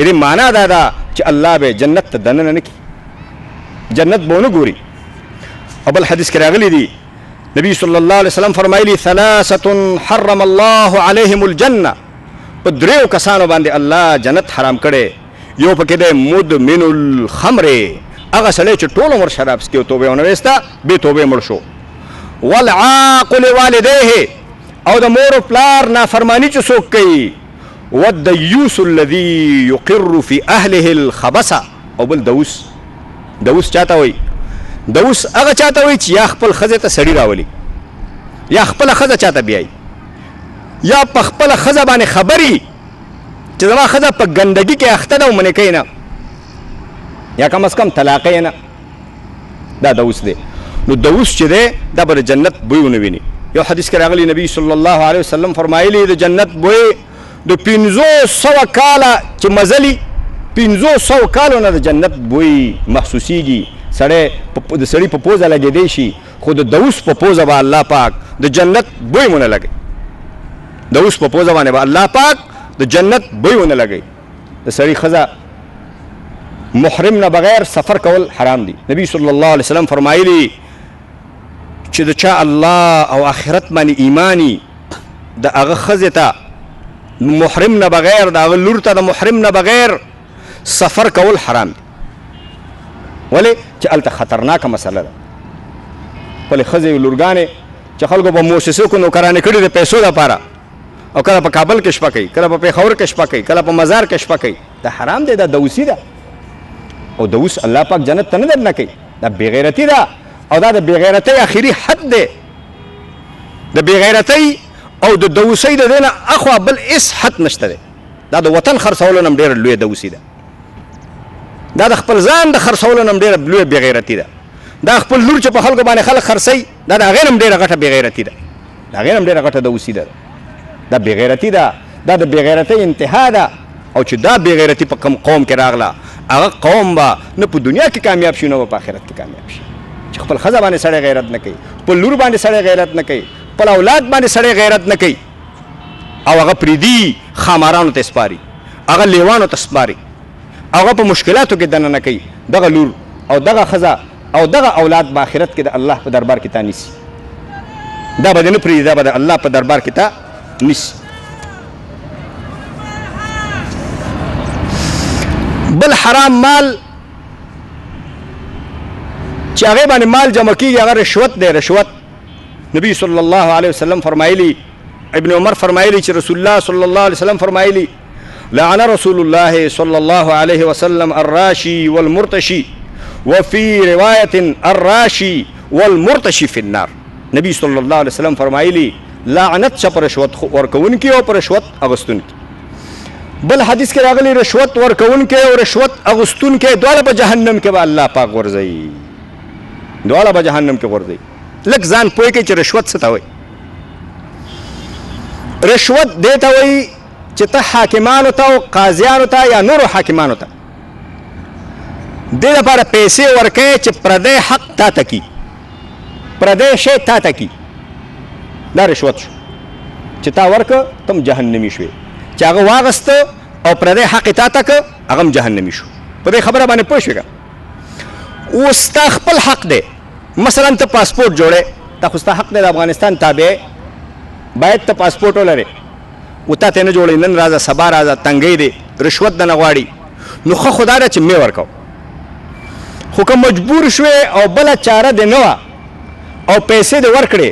دې معنا دا ده چې الله به جنت ته دننه نه کړي، جنت به ونه ګوري. او بل حدیث کې راغلی دی نبی صلی الله علیه وسلم فرمایلی ثلاثه حرم الله علیهم الجنه، په دریو کسانو باندې الله جنت حرام کړي. یو پکې دی مدمن الخمر، هغه سړی چې ټول عمر شراب څکي او توبه ونه ویسته بې توبې مړ شو. والعاقل والدیه، او د مور او پلار نافرمانی چې څوک کوي. والدیوس الذي يقر في اهله الخبث، او بل دوس. دوس چاته وایي؟ دوس هغه چاته وایي چې یا خپل ښځې ته سړي راولي، یا خپله ښځه چاته بیایي، یا په خپله ښځه باندې خبري چې زما ښځه په ګندګي کې اخته ده او منې کوي نه، یا کم از کم طلاقه یې نه. دا دوس دی. نو دوس چې دی دا به د جنت بوی ونه ویني. یو حدیث کې راغلی نبی صلی الله علیه وسلم فرمایلی د جنت بوی د 500 کاله چې مزلي 500 کالو نه د جنت بوی محسوسیږي. د سړي په پوزه لګېدی شي، خو د دوس په پوزه به الله پاک د جنت بوی ونه لګوي. دوس په پوزه باندې به الله پاک د جنت بوی ونه لګوي. د سړي ښځه محرم نه بغیر سفر کول حرام دي. نبی صلی الله علیه وسلم فرمایلی چې د چا الله او آخرت باندې ایمانی، د هغه ښځې ته محرم نه بغیر، د هغه لور ته د محرم نه بغیر سفر کول حرام دي. ولې چې هلته خطرناکه مسله ده. خپلې ښځې لورګانې چې خلکو په موسسو کې نوکرانې کړي د پیسو دپاره، او کله په کابل کې شپه کوي، کله په پېښور کې شپه کوي، کله په مزار کې شپه کوي. دا حرام دی، دا دوسي ده. او دوس الله پاک جنت ته نه درنه کوي. دا بېغیرتي ده، او دا د بېغیرتۍ آخري حد دی. د بېغیرتۍ او د دوسۍ د دې نه اخوا بل هېڅ حد نشته دی. دا د وطن خرڅولو نه هم ډېره لویه دوسي ده. دا د خپل ځان د خرڅولو نه هم ډېره لویه بېغیرتي ده. دا خپل لور چې په خلکو باندې خلک خرڅوي، دا د هغې نه هم ډېره غټه بېغیرتي ده. د هغې نه هم ډېره غټه دوسي ده. دا بېغیرتي ده، دا د بېغیرتۍ انتها ده. او چې دا بېغیرتي په کوم قوم کې راغله، هغه قوم به نه په دنیا کې کامیاب شي، نه به په آخرت کې کامیاب شي. چې خپل ښځه باندې سړی غیرت نه کوي، خپل لور باندې سړی غیرت نه کوي، خپل اولاد باندې سړی غیرت نه کوي، او هغه پریدي خامارانو ته سپاري، هغه لیوانو ته سپاري، هغه په مشکلاتو کې دننه کوي. دغه لور او دغه ښځه او دغه اولاد په آخرت کې د الله په دربار کې تا نیسي. دا به دې نه پرېږدي، دا به د الله په دربار کې تا نیسي. بل حرام مال چې هغې باندې مال جمع کېږي، هغه رشوت دی. رشوت نبی صلی الله علیه وسلم فرمایلی، ابن عمر فرمایلی چې رسول الله صلی الله علیه وسلم فرمایلی لعن رسول الله صلی الله علیه وسلم الراشي والمرتشي وفي روایة الراشي والمرتشي في النار. نبی صلی الله علیه وسلم فرمایلی لعنت شه پر رشوت ورکوونکي او پر رشوت اغوستونکي. بل حدیث کې راغلی رشوت ورکوونکي او رشوت اغوستونکي دواړه په جهنم کې به الله پاک غورځوي. دواړه به جهنم کې غورځوي. لږ ځان پوه کړئ چې رشوت څه ته وایي. رشوت دې ته وایي چې ته حاکمانو ته او قاضیانو ته یا نورو حاکمانو ته دې لپاره پیسې ورکوې چې پردی حق تا ته کي، پردی شی تا ته کي. دا رشوت شو چې تا ورکه تم جهنمي شوې، چې هغه واغسته او پردی حق تا ته که هغه هم جهنمي شو. په دې خبره باندې پوه شوې که اوس ستا خپل حق دی. مثلا ته پاسپورټ جوړې، دا خو ستا حق دی، د افغانستان تابع باید ته پاسپورټ ولرې، و تا ته نه جوړوي، نن راځه سبا راځه، تنګۍ دی، رشوت دنه غواړي. نو ښه خو دا ده چې مې ورکو. خو که مجبور شوې او بله چاره دې نه وه او پیسې دې ورکړې،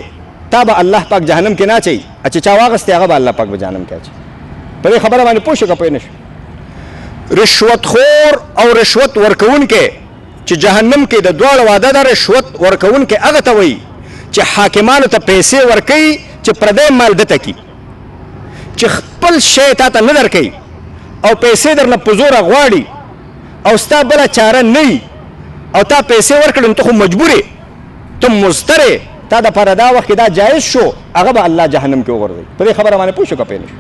تا به الله پاک جهنم کې نه اچوي. چې چا واغستې هغه به الله پاک به جهنم کې اچوي. په دې خبره باندې پوه شو که پوه نه شو؟ رشوت خور او رشوت ورکوونکی چې جهنم کې د دواړو وعده ده. رشوت ورکوونکی هغه ته وایي چې حاکمانو ته پیسې ورکوي چې پردی مال ده ته کي، چې خپل شی تا ته نه درکوي او پیسې درنه په زوره غواړي او ستا بله چاره نه وي او تا پیسې ورکړې، نو ته خو مجبور یې، ته مضطر یې، تا دپاره دا وخت کې دا جایز شو، هغه به الله جهنم کې وغورځوي. په دې خبره باندې پوه شو که پوه نه شو؟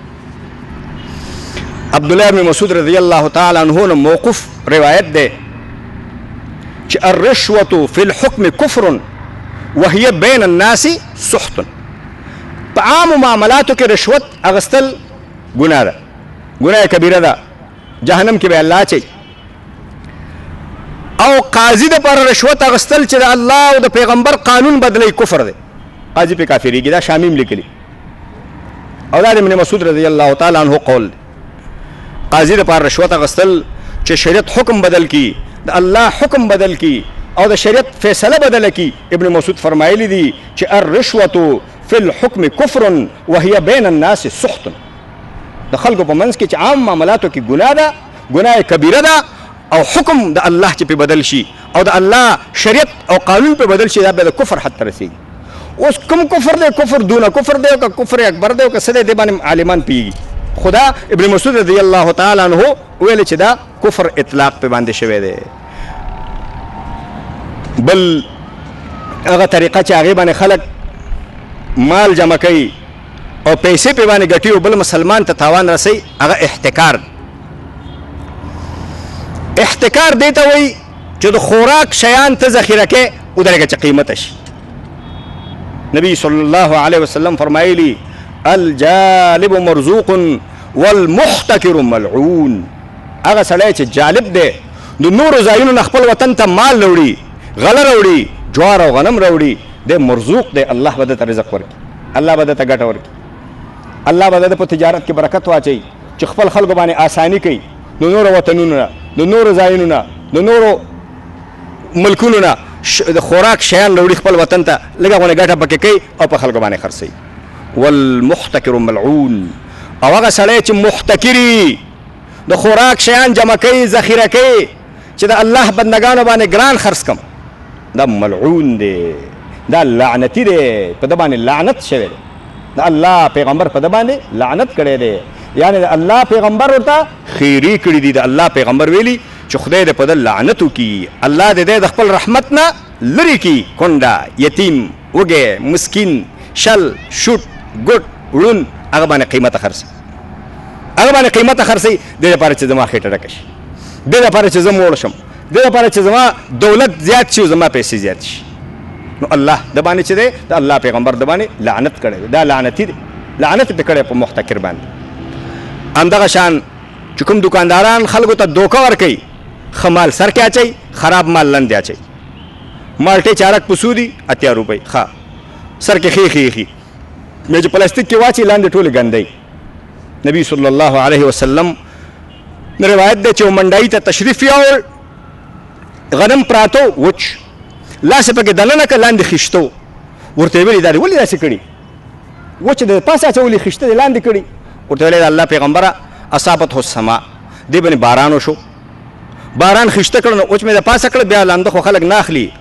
عبدالله بن مسعود رضی الله تعالی عنه نه موقوف روایت دی چې الرشوة فی الحکم کفر وهي بین الناس سحت. په عامو معاملاتو کې رشوت اغستل ګناه ده، ګناه کبیره ده. جهنم کې به الله اچي. او قاضي د پر رشوت اغستل چې د الله او د پیغمبر قانون بدلی کفر دی، قاضي په کافریږي. دا شامیم لیکلي او دا د ابن مسعود رضی الله تعالی عنہ قول دی. قاضي د پر رشوت اغستل چې شریعت حکم بدل کی، د الله حکم بدل کی او د شریعت فیصله بدل کی. ابن مسعود فرمایلی دی چې الرشوه فی الحکم کفر وهي بین الناس سخط. د خلکو په منځ کې چې عام معاملاتو کې ګناه ده، ګناه کبیره ده، او حکم د الله چې په بدل شي او د الله شریعت او قانون په بدل شي، دا به د کفر حد ته رسیږي. اوس کوم کفر دی؟ کفر دونه کفر دی او که کفر اکبر دی او که څه دی، دې باندې عالمان پیږي. خدا ابن مسعود رضی الله تعالی عنہ ویل چې دا کفر اطلاق په باندې شوی دی. بل هغه طریقه چې هغې باندې خلک مال جمع کوي او پیسې په باندې ګټي او بل مسلمان ته تاوان رسي، هغه احتکار. احتکار دی ته وایي چې د خوراک شیان ته ذخیره کې ودرېږه چې قیمته شي. نبی صلی الله علیه وسلم فرمایلی الجالب مرزوق والمحتکر ملعون. هغه سړی چې جالب دی د نورو ځایونو نه خپل وطن ته مال راوړي، غله راوړي، جوار او غنم راوړي، دی مرزوق دی. الله به دته رزق ورکړي، الله به دته ګټه ورکړي، الله به دته په تجارت کې برکت واچوي چې خپل خلکو باندې آسانی کوي. د نورو وطنونو نه، د نورو ځایونو نه، د نورو ملکونو نه د خوراک شیان راوړي خپل وطن ته، لږه غونه ګټه پکې کوي او په خلکو باندې خرڅوي. والمحتکر ملعون. او هغه سړی چې محتکري د خوراک شیان جمع کوي، ذخیره کوي چې د الله بندگانو باندې ګران خرڅ کم، دا ملعون دی، دا لعنتی دی، په ده باندې لعنت شوی دی. د الله پیغمبر په ده باندې لعنت کړی دی، یعنی د الله پیغمبر ورته خیری کړي دي. د الله پیغمبر ویلي چې خدای دې په ده لعنت وکړي، الله دې د خپل رحمت نه لرې کړي. کونډه، یتیم، وږی، مسکین، شل، شوټ، ګوټ، وړون، هغه باندې قیمته خرڅوي، هغه باندې قیمته خرڅوي. دې لپاره چې زما خېټه ډکه شي، دې لپاره چې زه موړ شم، دې لپاره چې زما دولت زیات شي او زما پیسې زیات شي. نو الله د باندې چې دی د الله پیغمبر د باندې لعنت کړی دی، دا لعنتي دی، لعنت پې کړی په محتکر باندې. همدغه شان چې کوم دکانداران خلکو ته دوکه ورکوي، ښه مال سر کې اچوي، خراب مال لاندې اچوي. مالټې چارک په څو دي؟ 80 روپۍ. ښه سر کې ښې ښې بیا چې پلاستیک کې واچي لاندې ټولې ګندوي. نبی صلی الله علیه وسلم روایت دی چې منډایي ته تشریف یوړ، غنم پراتو وچ، لاس یې پکې دننه کړ، لاندې خیشته ورته یې ویلي دا دې ولې داسې کړي؟ وچ د پاسه اچولي، خیشته دې لاندې کړي. ورته ویلی د الله پیغمبره اصابته السما، دې باندې باران وشو، باران خیشته کړ نو وچ مې د پاسه کړ، بیا لانده خو خلک نه اخلي،